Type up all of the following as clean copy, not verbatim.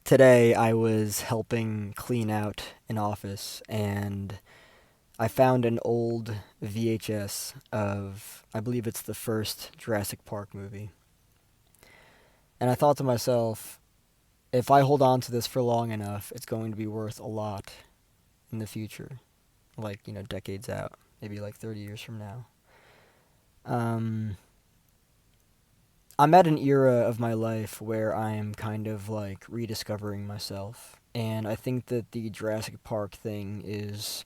Today I was helping clean out an office and I found an old VHS of, I believe it's the first Jurassic Park movie. And I thought to myself, if I hold on to this for long enough, it's going to be worth a lot in the future. Like, decades out, maybe like 30 years from now. Um, I'm at an era of my life where I am kind of like rediscovering myself. And I think that the Jurassic Park thing is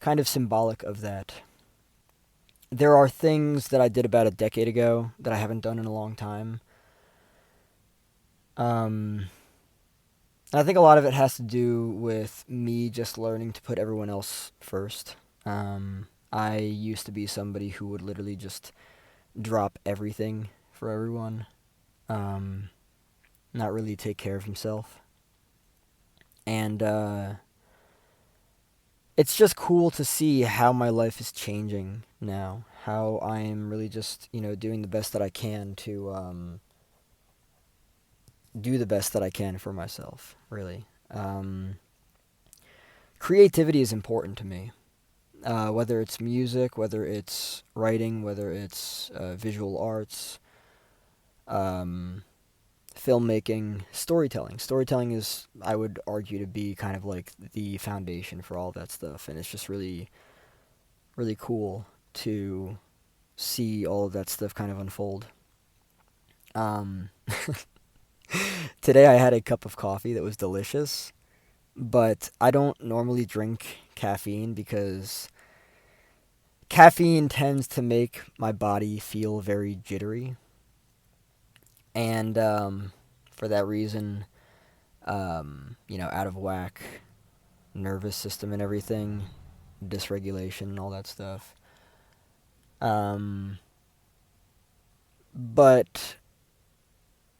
kind of symbolic of that. There are things that I did about a decade ago that I haven't done in a long time. Um, and I think a lot of it has to do with me just learning to put everyone else first. I used to be somebody who would literally just drop everything for everyone, um, not really take care of himself. And it's just cool to see how my life is changing now. How I am really just, doing the best that I can to do the best that I can for myself, really. Um, Creativity is important to me. Whether it's music, whether it's writing, whether it's visual arts, um, filmmaking, storytelling. Storytelling is, I would argue, to be kind of like the foundation for all of that stuff, and it's just really, really cool to see all of that stuff kind of unfold. Um, Today I had a cup of coffee that was delicious, but I don't normally drink caffeine because caffeine tends to make my body feel very jittery, and for that reason, out of whack, nervous system and everything, dysregulation and all that stuff. Um, but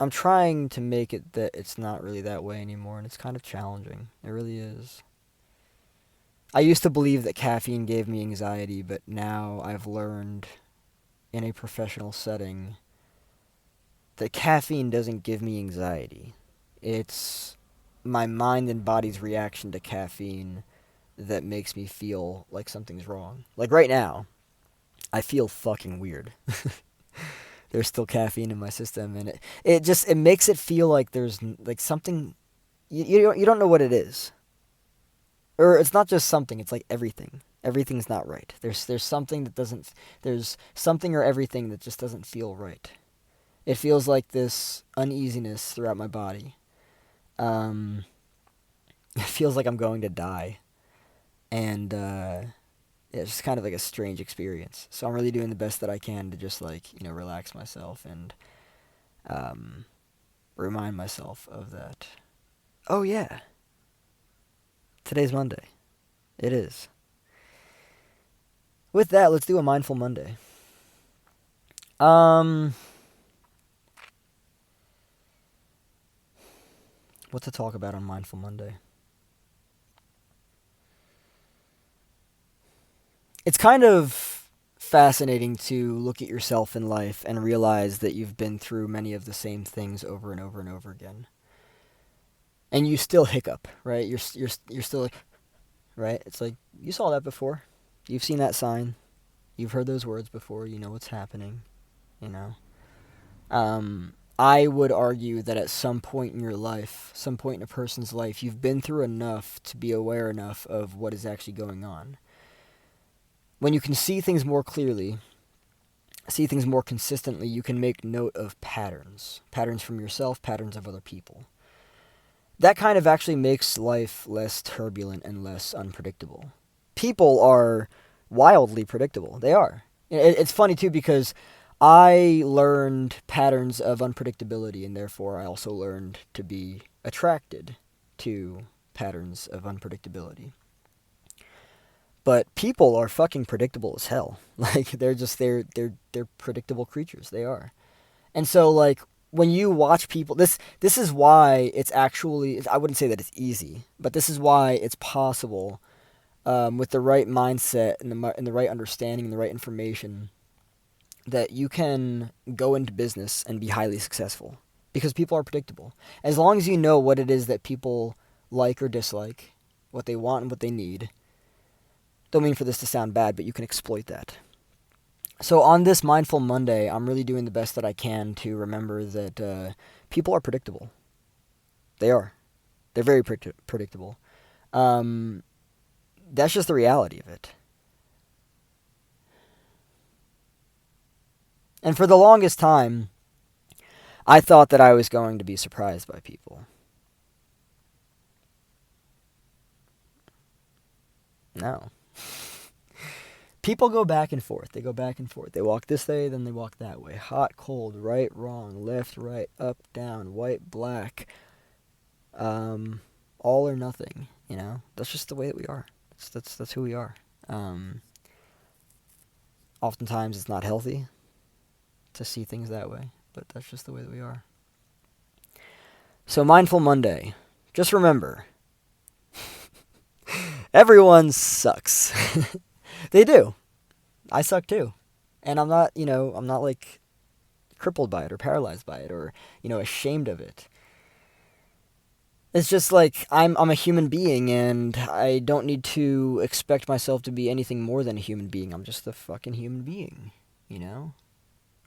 I'm trying to make it that it's not really that way anymore, and it's kind of challenging. It really is. I used to believe that caffeine gave me anxiety, but now I've learned in a professional setting that caffeine doesn't give me anxiety. It's my mind and body's reaction to caffeine that makes me feel like something's wrong. Like right now, I feel fucking weird. There's still caffeine in my system, and it makes it feel like there's like something you don't know what it is, or it's not just something. It's like everything. Everything's not right. There's something that doesn't. There's something or everything that just doesn't feel right. It feels like this uneasiness throughout my body. Um, it feels like I'm going to die, and it's just kind of like a strange experience. So I'm really doing the best that I can to just like relax myself and um, remind myself of that. Oh yeah, today's Monday. It is. With that, let's do a mindful Monday. Um, what to talk about on mindful Monday? It's kind of fascinating to look at yourself in life and realize that you've been through many of the same things over and over and over again, and you still hiccup, right? You're still like, right? It's like you saw that before. You've seen that sign. You've heard those words before. You know what's happening. You know. I would argue that at some point in your life, some point in a person's life, you've been through enough to be aware enough of what is actually going on. When you can see things more clearly, see things more consistently, you can make note of patterns. Patterns from yourself, patterns of other people. That kind of actually makes life less turbulent and less unpredictable. People are wildly predictable. They are. It's funny too because I learned patterns of unpredictability, and therefore I also learned to be attracted to patterns of unpredictability. But people are fucking predictable as hell. Like they're predictable creatures. They are. And so like when you watch people, this is why it's actually, I wouldn't say that it's easy, but this is why it's possible, with the right mindset and the right understanding and the right information, that you can go into business and be highly successful because people are predictable. As long as you know what it is that people like or dislike, what they want and what they need, don't mean for this to sound bad, but you can exploit that. So on this Mindful Monday, I'm really doing the best that I can to remember that people are predictable. They are. They're very predictable. That's just the reality of it. And for the longest time, I thought that I was going to be surprised by people. No. People go back and forth. They go back and forth. They walk this way, then they walk that way. Hot, cold, right, wrong, left, right, up, down, white, black. All or nothing. You know, that's just the way that we are. That's who we are. Oftentimes, it's not healthy to see things that way, but that's just the way that we are. So, Mindful Monday. Just remember, everyone sucks. They do. I suck too. And I'm not, I'm not like crippled by it or paralyzed by it or, ashamed of it. It's just like I'm a human being and I don't need to expect myself to be anything more than a human being. I'm just a fucking human being,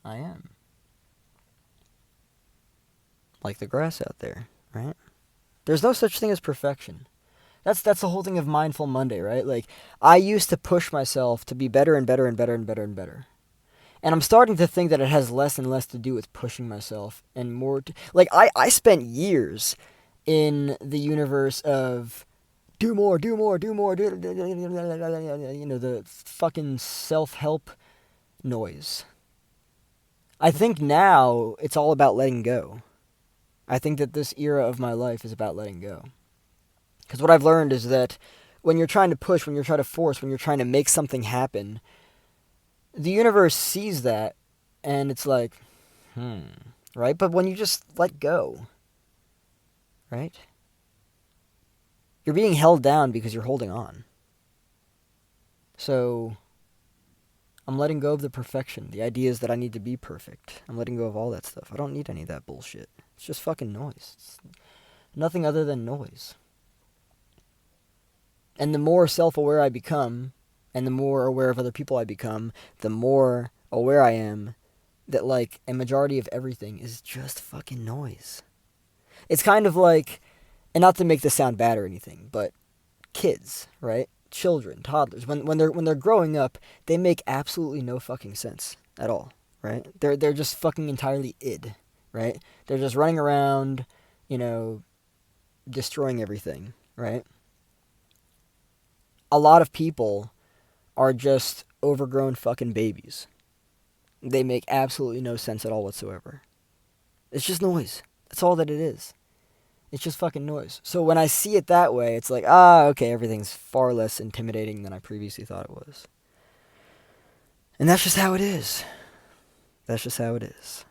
I am. Like the grass out there, right? There's no such thing as perfection. That's the whole thing of Mindful Monday, right? Like, I used to push myself to be better and better and better and better and better. And I'm starting to think that it has less and less to do with pushing myself and more like, I spent years in the universe of do more, do more, do more, the fucking self-help noise. I think now it's all about letting go. I think that this era of my life is about letting go. Because what I've learned is that when you're trying to push, when you're trying to force, when you're trying to make something happen, the universe sees that and it's like, right? But when you just let go, right? You're being held down because you're holding on. So I'm letting go of the perfection, the ideas that I need to be perfect. I'm letting go of all that stuff. I don't need any of that bullshit. It's just fucking noise. It's nothing other than noise. And the more self-aware I become, and the more aware of other people I become, the more aware I am that, like, a majority of everything is just fucking noise. It's kind of like, and not to make this sound bad or anything, but kids, right? Children, toddlers, when they're growing up, they make absolutely no fucking sense at all, right? They're just fucking entirely id, right? They're just running around, destroying everything, right? A lot of people are just overgrown fucking babies. They make absolutely no sense at all whatsoever. It's just noise. That's all that it is. It's just fucking noise. So when I see it that way, it's like, okay, everything's far less intimidating than I previously thought it was. And that's just how it is. That's just how it is.